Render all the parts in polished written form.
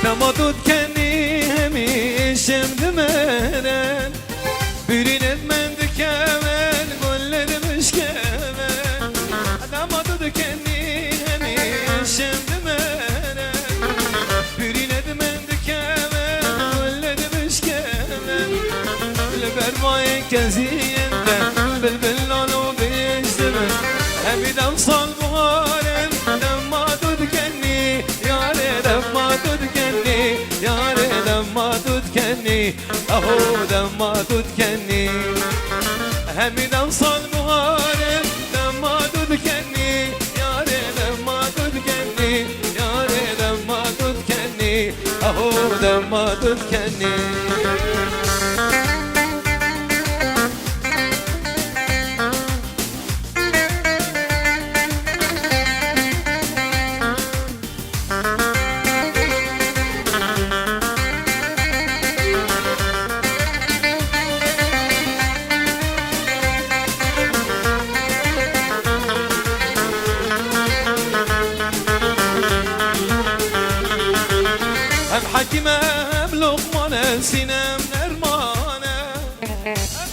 Dama tut kendi hemişim demeren Birin etmendi kemen gollermiş kemen Dama tut kendi hemişim demeren Birin etmendi kemen gollermiş kemen Bervayın keziyenden Bilbil alo bizdimen Hemidem sal buharen Demma tut kendi Yare demma tut kendi Yare demma tut kendi Aho demma tut kendi Hemidem sal buharen Demma tut kendi Yare demma tut kendi Yare demma tut kendi Aho demma tut kendi حكمة هم لقمانة سينام نرمانة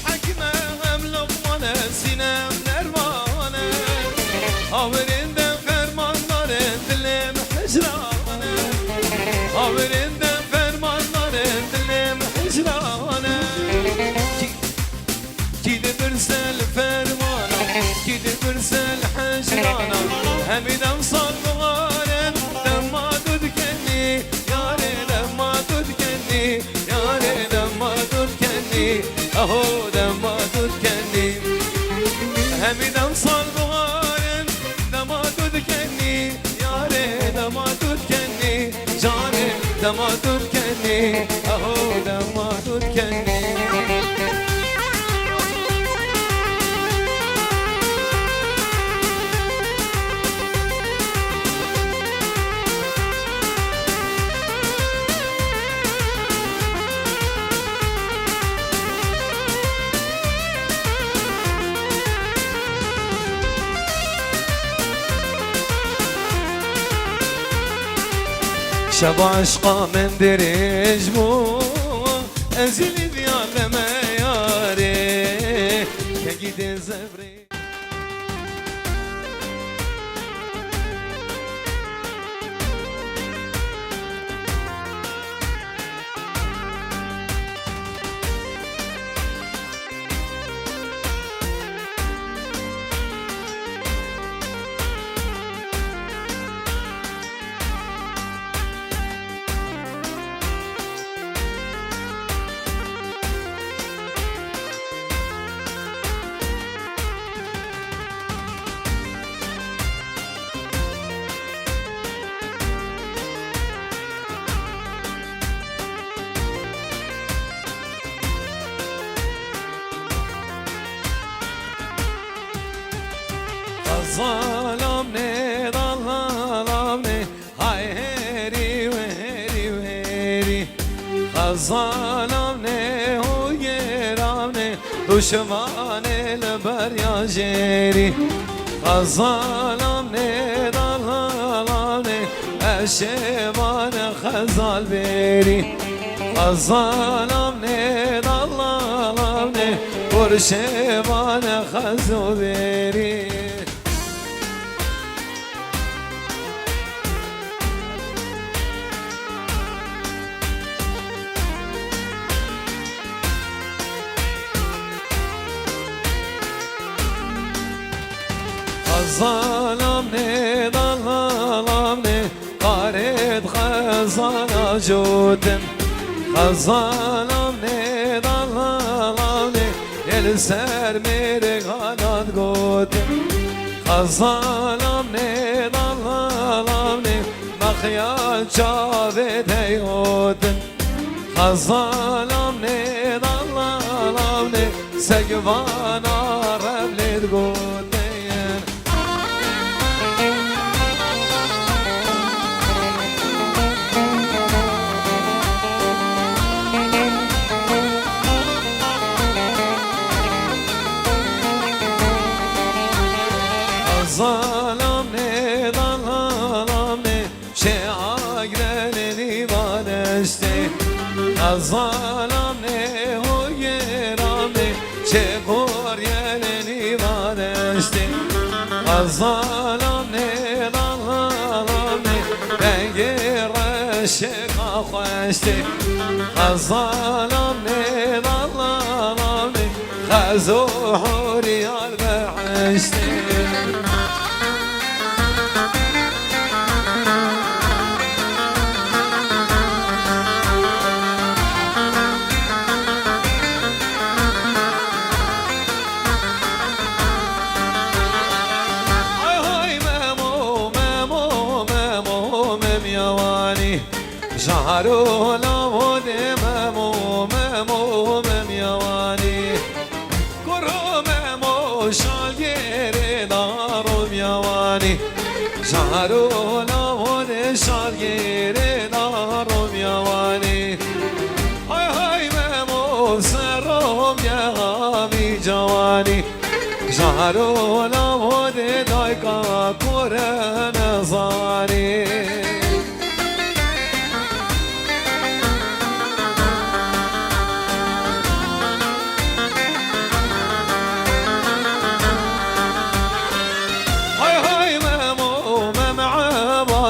حكمة هم لقمانة سينام نرمانة Haberinde fermanların dilim hicranı Haberinde fermanların dilim hicranı Gidi birsel fermana Gidi birsel hicrana Hemidem sallıgaren Demma tut kendi Yare demma tut kendi Yare demma tut kendi Aho demma tut kendi Hemidem sallıgaren Demma tut kendi Yare demma tut kendi Cane demma tut kendi Aho demma tut kendi شب عشقا من درج مو ازلی بیالم یاره که گیده زبری ظلام نه ظلام نه های هری و هری و هری ظلام نه و گرام نه دشمن لبر یا جری ظلام نه ظلام نه اشوان خزال بری ظلام نه ظلام نه برشوان خزو بری ظلام نه ظلام نه قارد خزانا جودم ظلام نه ظلام نه el ser mere ganat godem ظلام نه ظلام نه مخیال چاوه دیودم ظلام نه ظلام نه سگوانا ربلد گودم ظلام نه ظلام نه چه آگرن دیوانه ظلمني ظلمني بغير الشيخ خوشتي ظلمني ظلمني خزو حوري البحشتي شهرو لابد ممو ممو مم يواني كرو ممو شالگیر دارم يواني شهرو لابد شالگیر دارم يواني هاي هاي ممو سرم يهامي جواني شهرو لابد دايكا كرن زاني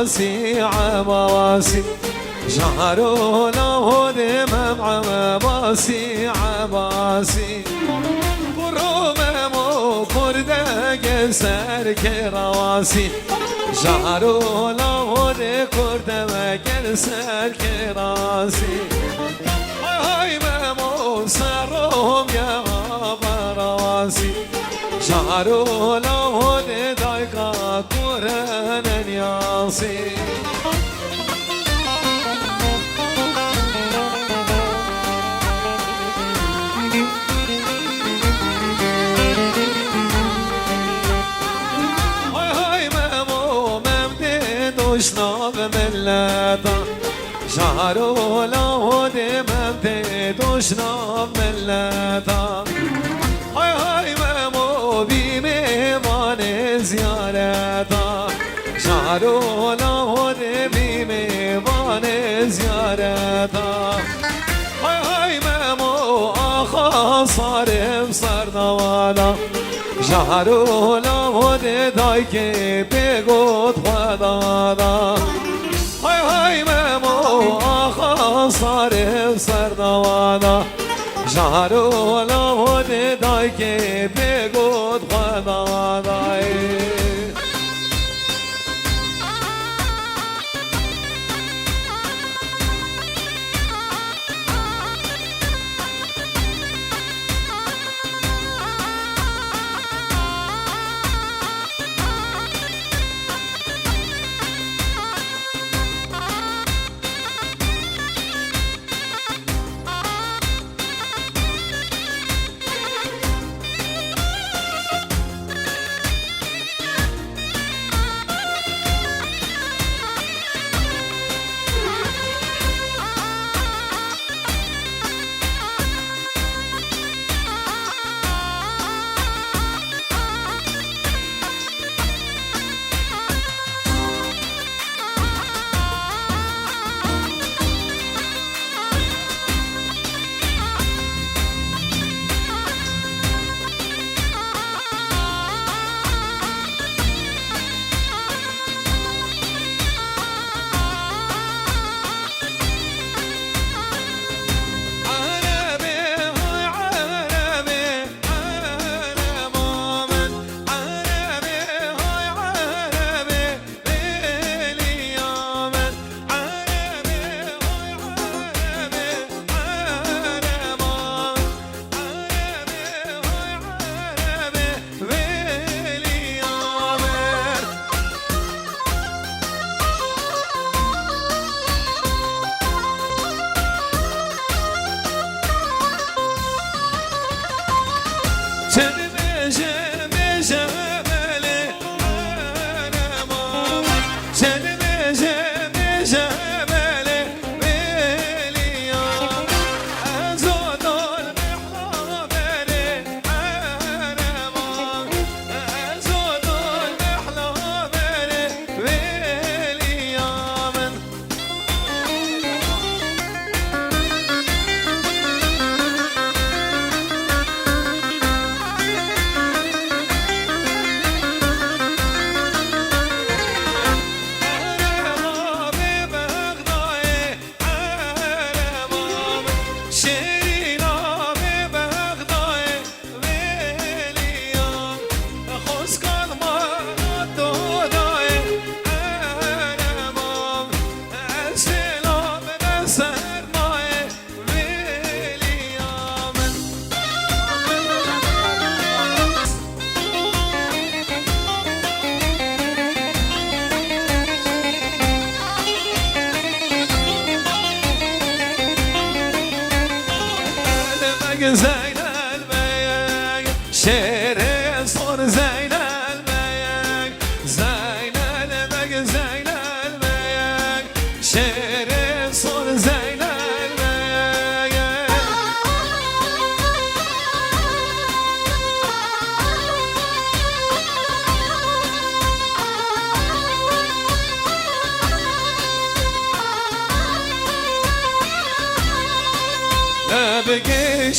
عباسي عباسي شهرو لهود مم عباسي عباسي كرممو كردك سر كراسي شهرو لهود كردك سر كراسي هاي ممو سرهم يا براسي شهرو لهود دايكا كورن ياسي هاي هاي ممو ممدي دوشنا بملتا شهرو لهود ممدي دوشنا بملتا هاي هاي ممو بيميمان زيارتا شهرو لهود بيميمان زيارتا هاي هاي ممو آخا صارم سردوانا شهرو لهود دايكي بيگود خدادا هاي هاي ممو آخا صارم سردوانا شهرو لهود دايكي بيگود خداداي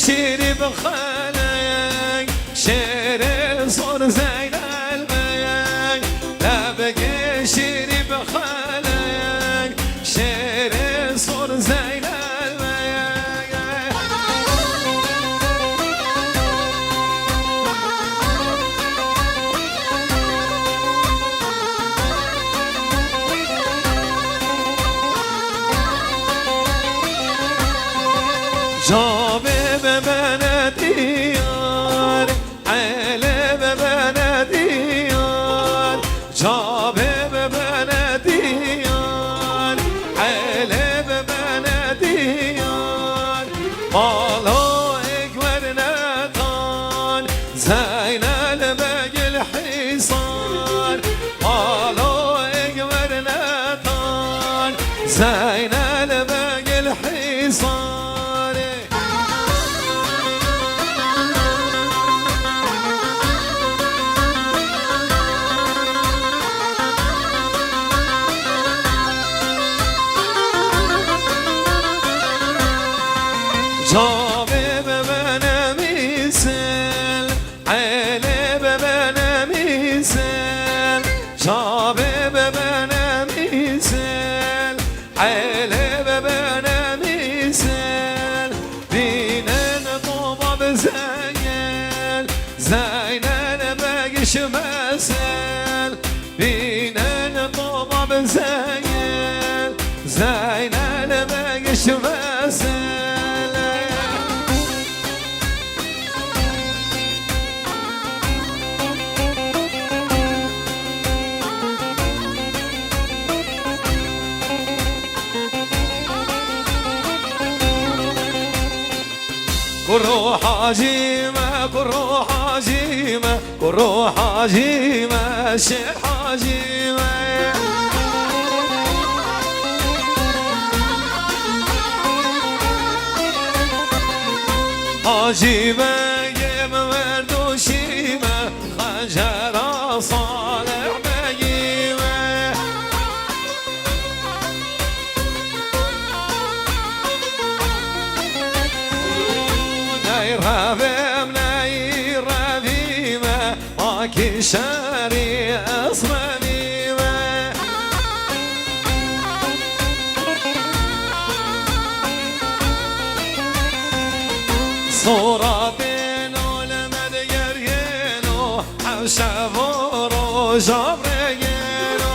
شیری بخالک شیر سر زین البیک لبگه شیری بخالک شیر سر زین جابه ببنه دیار عله ببنه دیار جابه ببنه دیار عله ببنه دیار مالا اکبر نتان زین البگ الحصار مالا اکبر نتان زین البگ الحصار جابه ببنه میسل عله ببنه میسل جابه ببنه میسل عله ببنه میسل بینن طوبه بزیل زینن بگش مسل بینن طوبه بزیل زینن بگش مسل كرو حاجيمة كرو حاجيمة كرو حاجيمة شير حاجيمة حاجيمة يم مردوشيمة خنجر صالح بقيمة رافم ناي رافيمة ماكي شاري أصمميمة صورة بينو لمد يرينو حوشة فورو جبرينو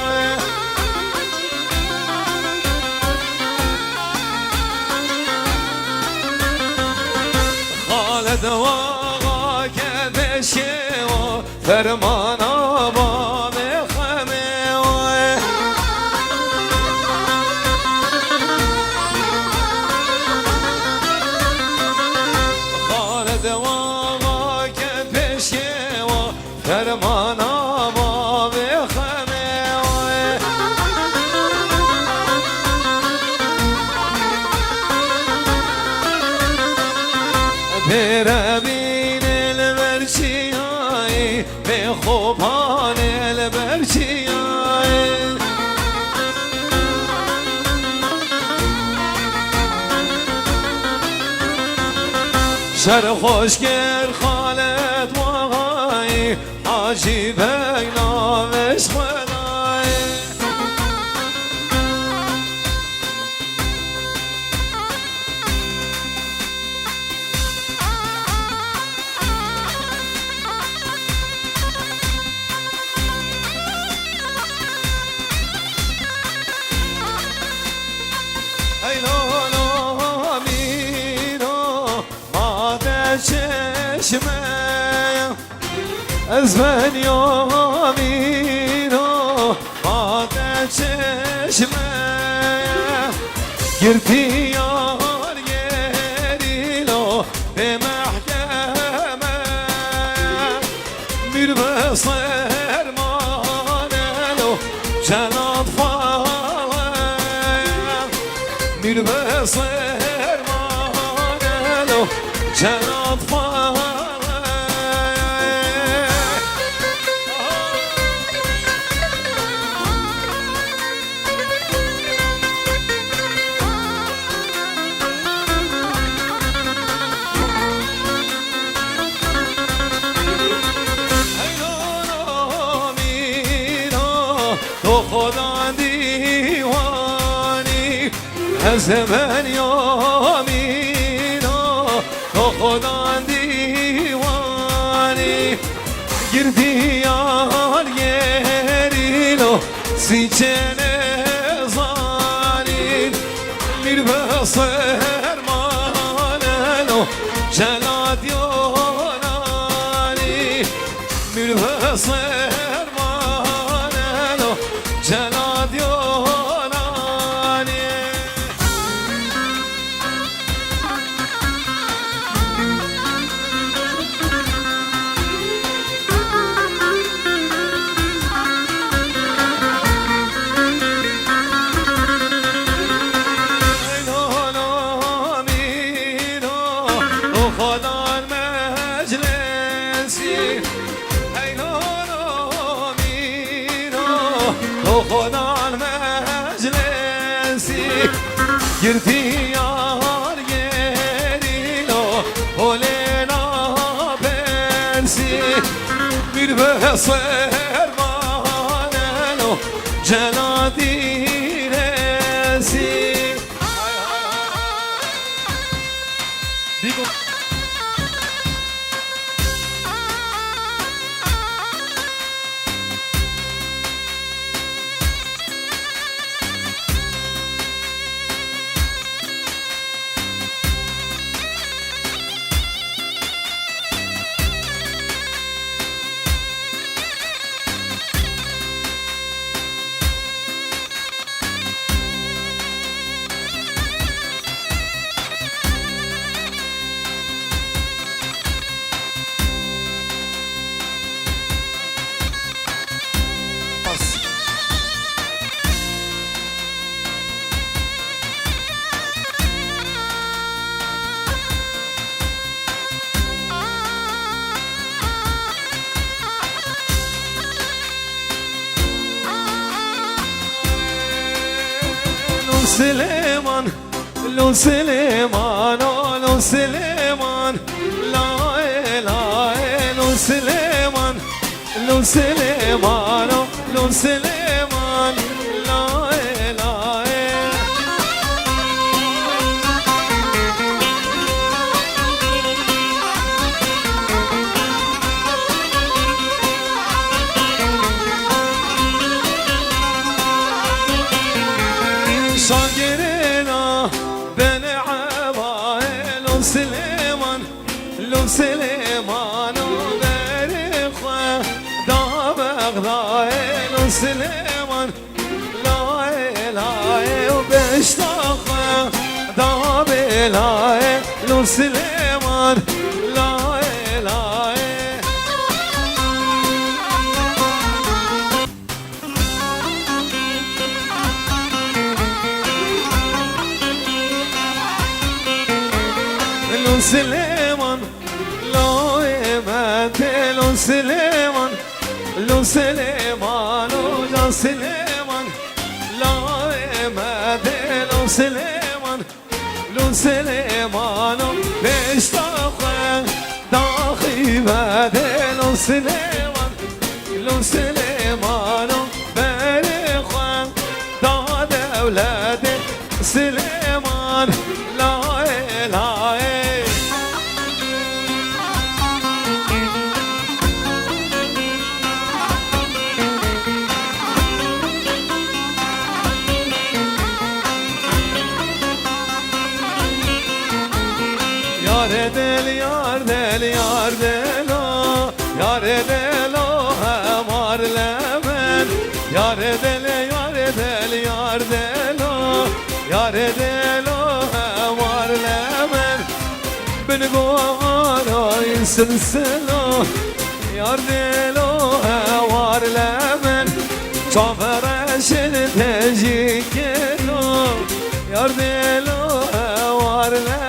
خالد واغا كبشيو فرمانا بام خميو خالد واغا كبشيو فرمانا بام خميو برابين البرشياي بخوبان البرشياي شر خوشگر خالد واغاي حاجي بينا مش خداي چشمه ازمن یامینو ماده چشمه گرتی یار گریلو به محکمه میر به سرمانلو جنات فاوه میر به سرمانلو جنات فاوه خدا دیوانی زمن یامینا خدا دیوانی گردی یار گریلو سیچن زانین میر بسر ماننو جلاد یونانی میر بسر ماننو جلاد یونانی گردی یار گریلو هولنا بنسی میر بسر ماننو جلادی رسی دیگو سليمان لو سليمان لو سليمان لا لا لو سليمان لو سليمان لو سليمان لا لا شاگرنا بن عبایل و سلیمان لو سلیمان و برخوا دا بغدایل و سلیمان لای لای و بشتاخوا دا بلای لو سلیمان لای لای لو سليمان لو يمت لو سليمان لو سليمان لو سليمان لو يمت لو سليمان لو سليمان بيشتاق داخي مد لو سليمان لو سليمان برخوا داد أولاد سليمان لا لا یار دل یار دل یار دلو یار دلو همار لمن یار دل یار دل یار دلو یار دلو همار لمن بنقول سلسلو یار دلو همار لمن صفرش تجي كلو یار دلو همار لمن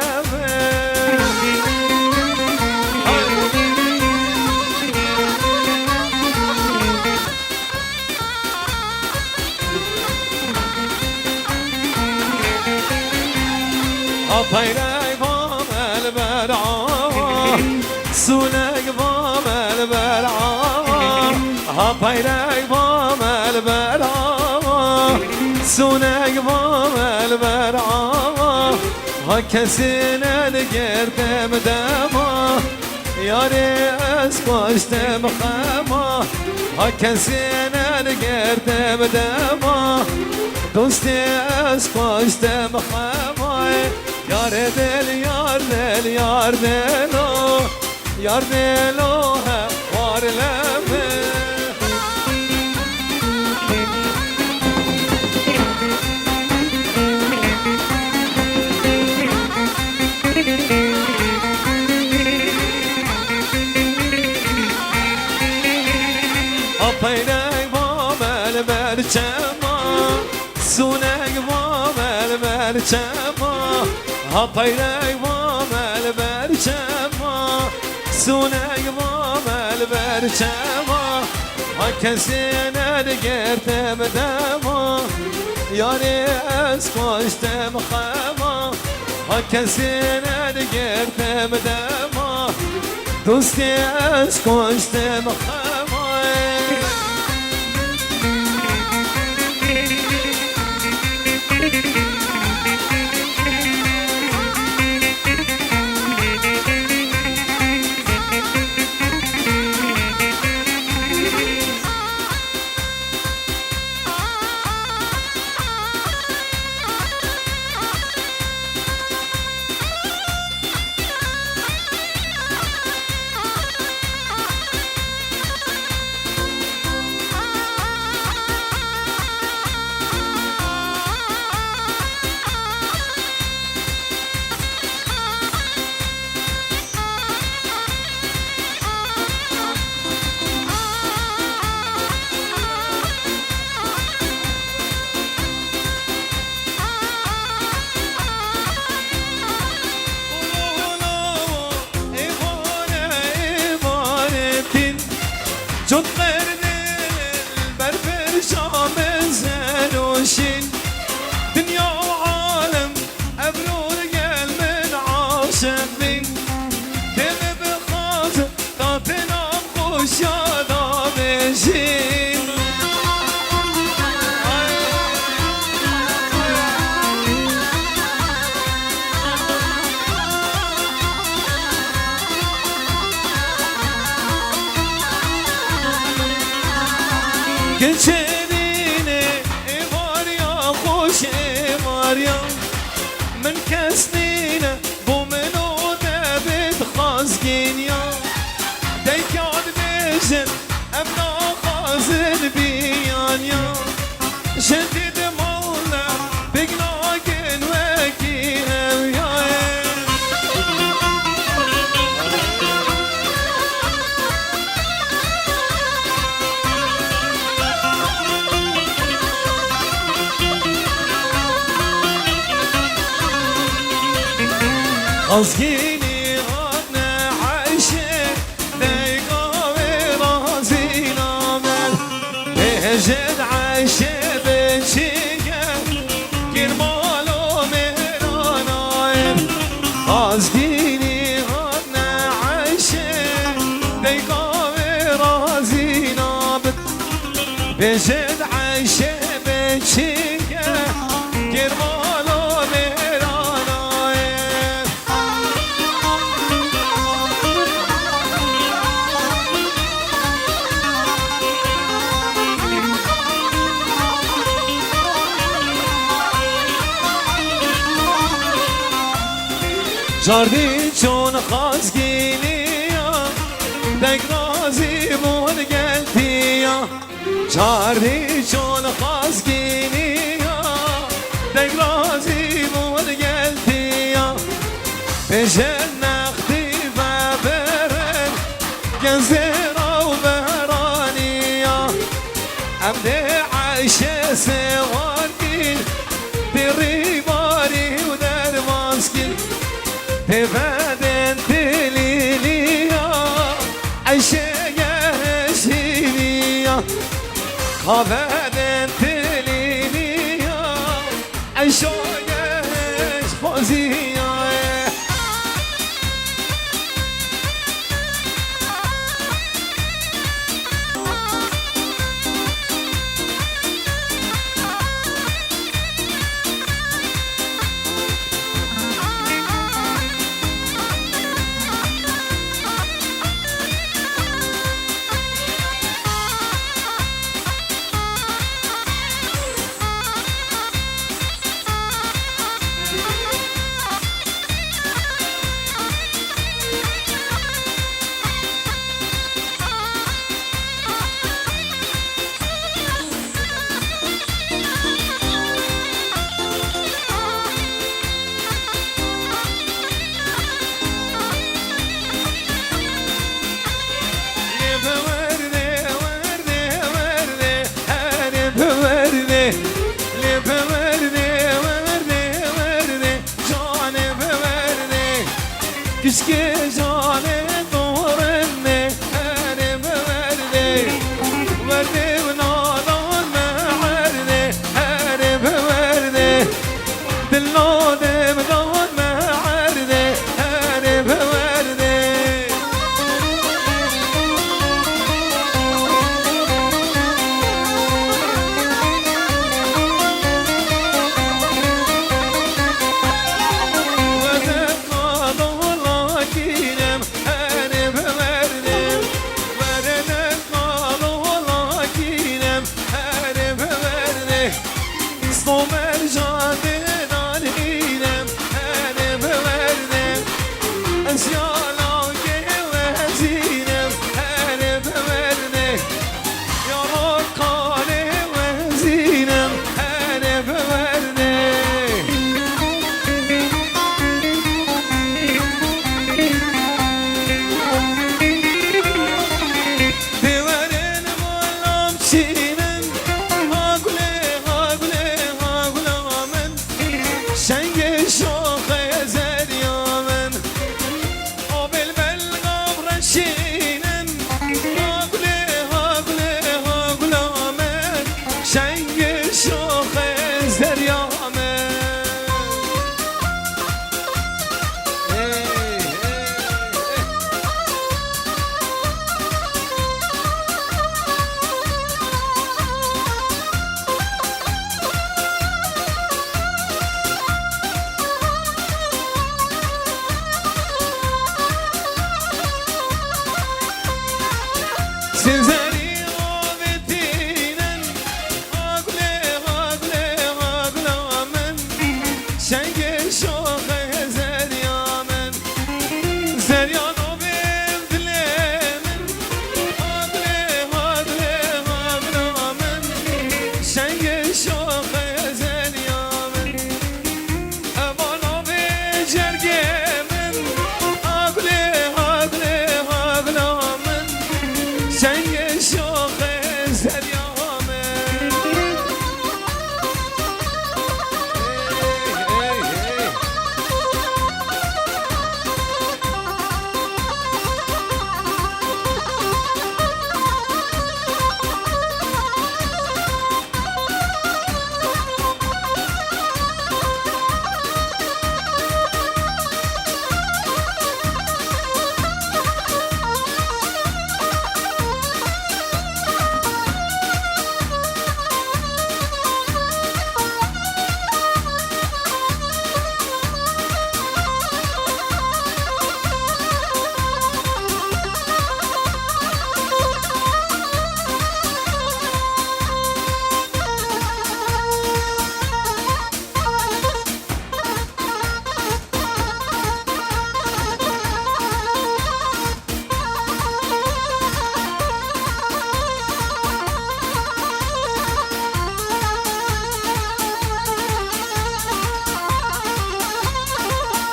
طيرك فم البرعا سولك فم البرعا طيرك فم البرعا سونك بام البرعا هكسين القردم دما ياري اسقشتم خما هكسين القردم دما دوستي اسقشتم خما يار دل يار دل يار دلو يار دلو وار لمه Apaynak babel berçema Sunek babel berçema Apaynak babel berçema Sunek babel berçema Hakesin ergertem dema Yari ez koştem xema Hakesin ergertem dema Dosti ez koştem xema Çok verdil berber şamın zeluşin Dünya alem ebrur gelmen aşık bin Deme bıkhaz tatına kuş ya da beşin Geçenine var ya hoş var ya من كسنينه بومن ودبت خازقين يا ديكاد بيجن أبنا خازن بيان يا شديد مولا بقناقن وكيهم يا خازقيني غنى عيشي ديقاوي رازينا مال بهجد عيشي بنشيكا كرمالو مهرانايم خازقيني غنى عيشي ديقاوي رازينا بهجد عيشي بنشيكا كرمالو جاردی چون خازگینی دک رازی مون گلتی جاردی چون خازگینی دک رازی مون گلتی بجن نختی و برن گنزیرا و برانی امده عیشه سوانگین دیری باری و در ماسکین Teveden teliliya Ayşe'ye şiriya Kahveden teliliya Ayşe'ye şfaziya كشكي جاني دورني أنا بوردي وردي ونادان معردي أنا بوردي دلودي بدان معردي أنا بوردي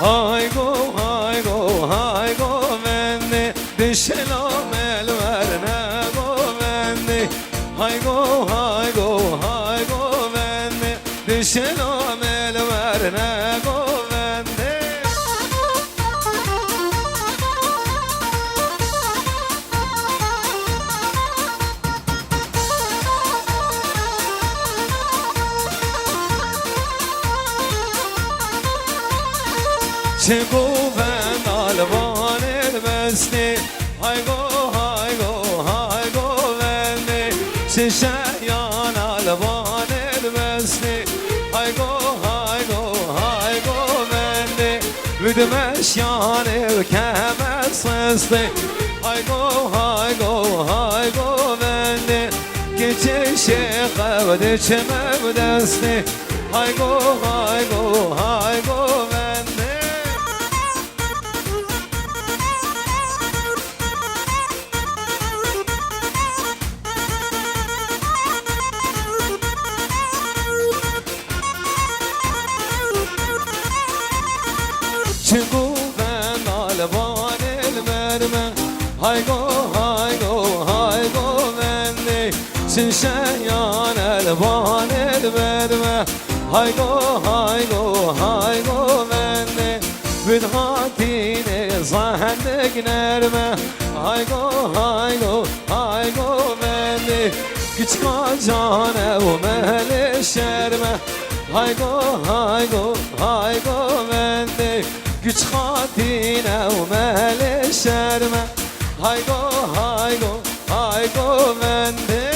هاي مني دشلام الورنا مني هاي مني دشلام الورنا مني شكو الوان المسني هاي جو مني ششيان الوان المسني هاي جو مني بدمشيان وكم صصني هاي جو مني كتش شيخ ودش مبدسني هاي جو مني شقوفن الوان المرمى هاي جو مني ششيان الوان المرمى هاي جو مني بدهاتيني صهندق نرمه هايقو هايقو هايقو مني كتكا جانه ومهل الشرمه هايقو هايقو هايقو مني كتخاتينه ومهل الشرمه هايقو هايقو هايقو مني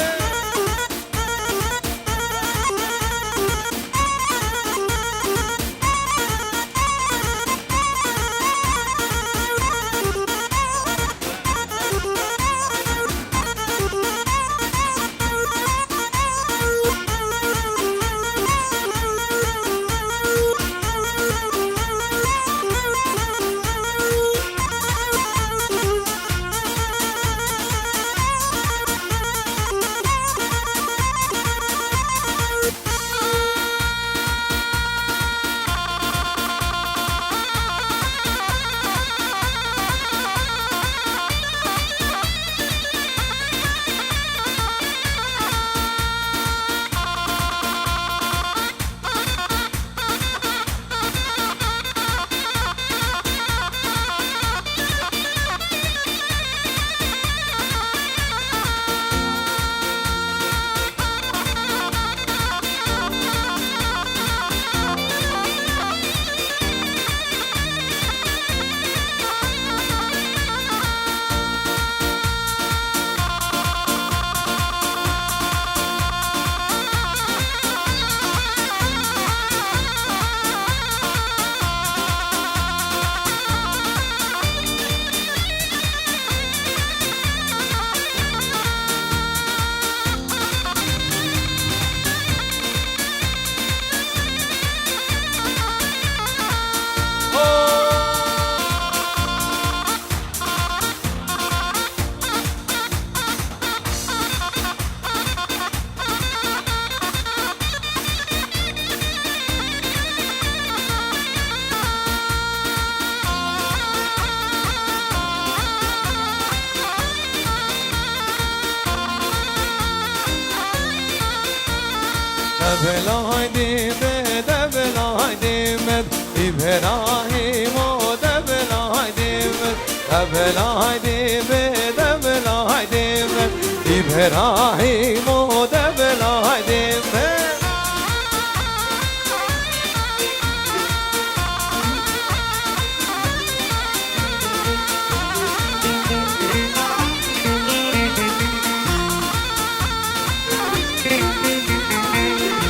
دبلای دیمد دبلای دیمد ابراهیم و دبلای دیمد دبلای دیمد دبلای دیمد ابراهیم و دبلای دیمد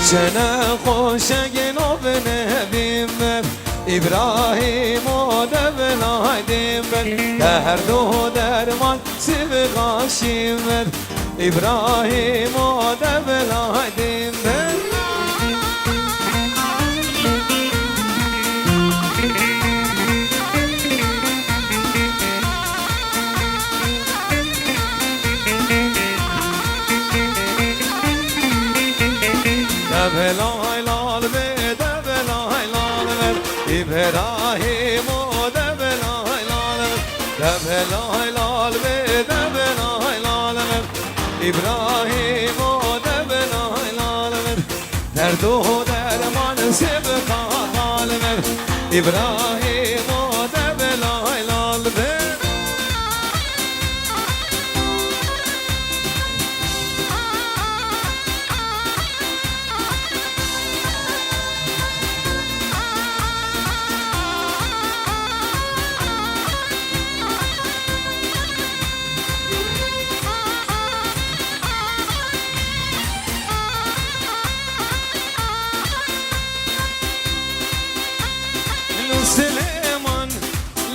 شنا خوشگن و بنبیم ابراهیم و دبلای دیمد در دو درمان سیب غاشیم ابراهیم و دبلای دیمد دبلای لال به دبلای لال ابراهیم و دبلای لال دبلای لال به دبلای لال ابراهیم و دبلای لال درد و درمان سبق عالم ابراهیم و دبلای لال سليمان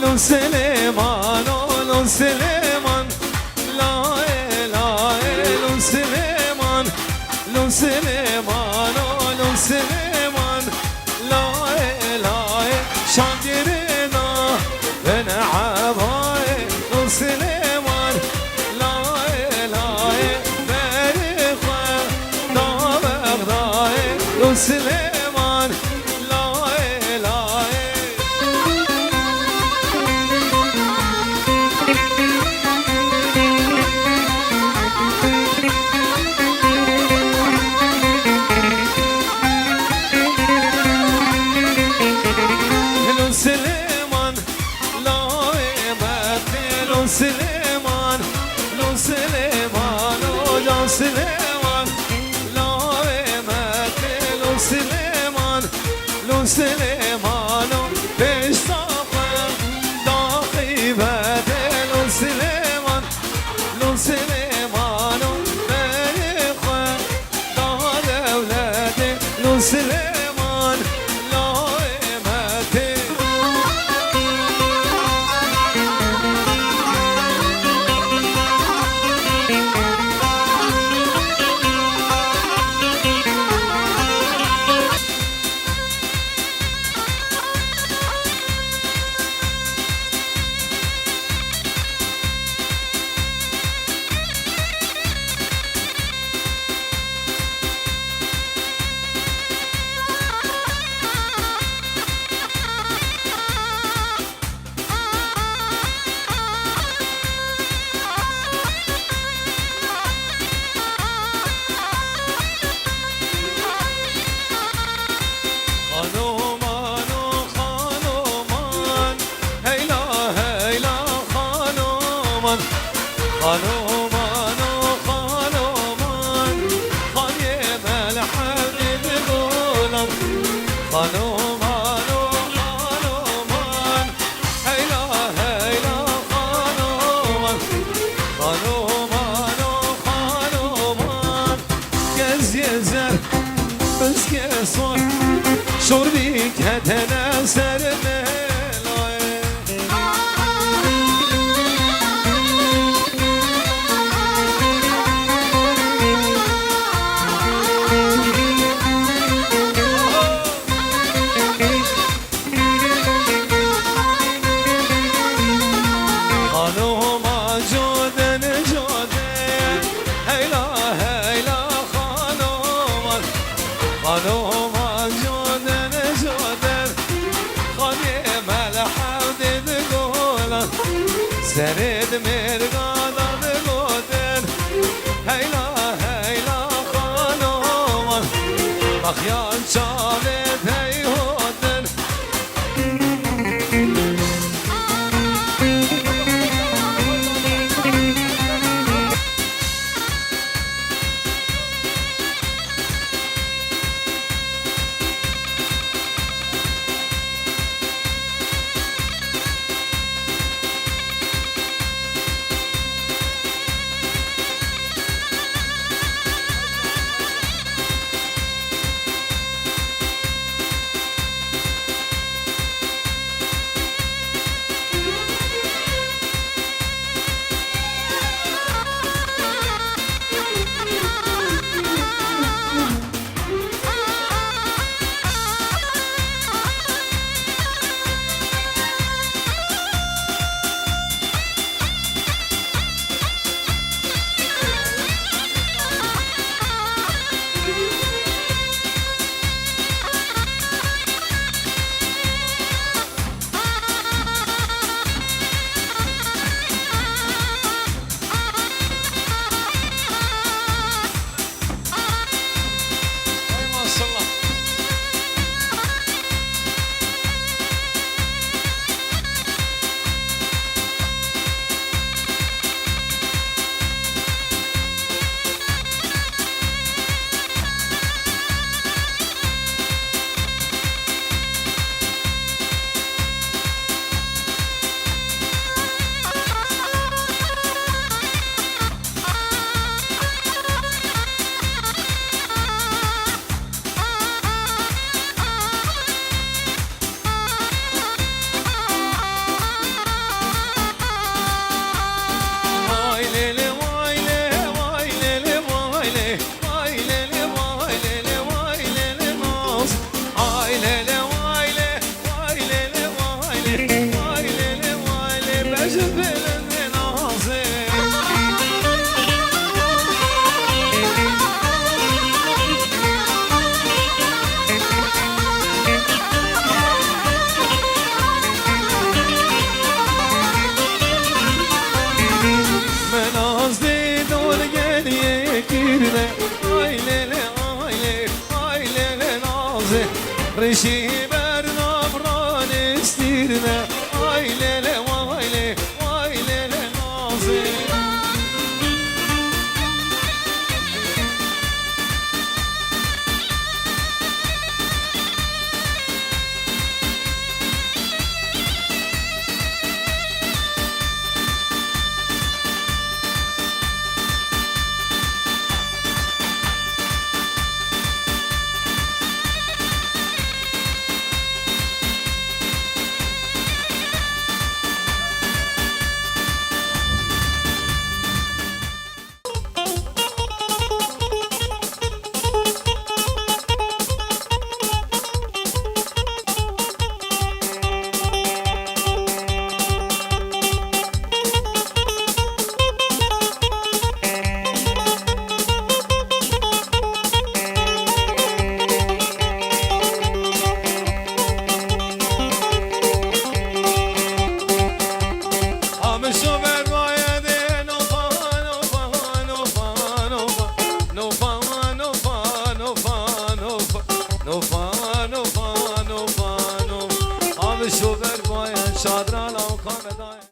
لو سليمان لو سليمان لا لا لو سليمان لو سليمان لو سليمان لا لا شاندرنا بن عباي لو سليمان لا لا بريخة دا بغداي لو سليمان سليمان سليمان لو سليمان بشتاقه داقي بدل لو سليمان لو سليمان بريخه دار اولاده لو سليمان لا امته خانومان خانومان خانيم الحبيب غلام خانومان خانومان هيلا هيلا خانومان خانومان خانومان gez gezer özge sor şorbik hetene serme خانومان جودن جودن خانیم الحمد بگولن سرد مرگادن گودن هیلا هیلا خانومان مخیال چالت هیودن رشی بر نفران استیرنه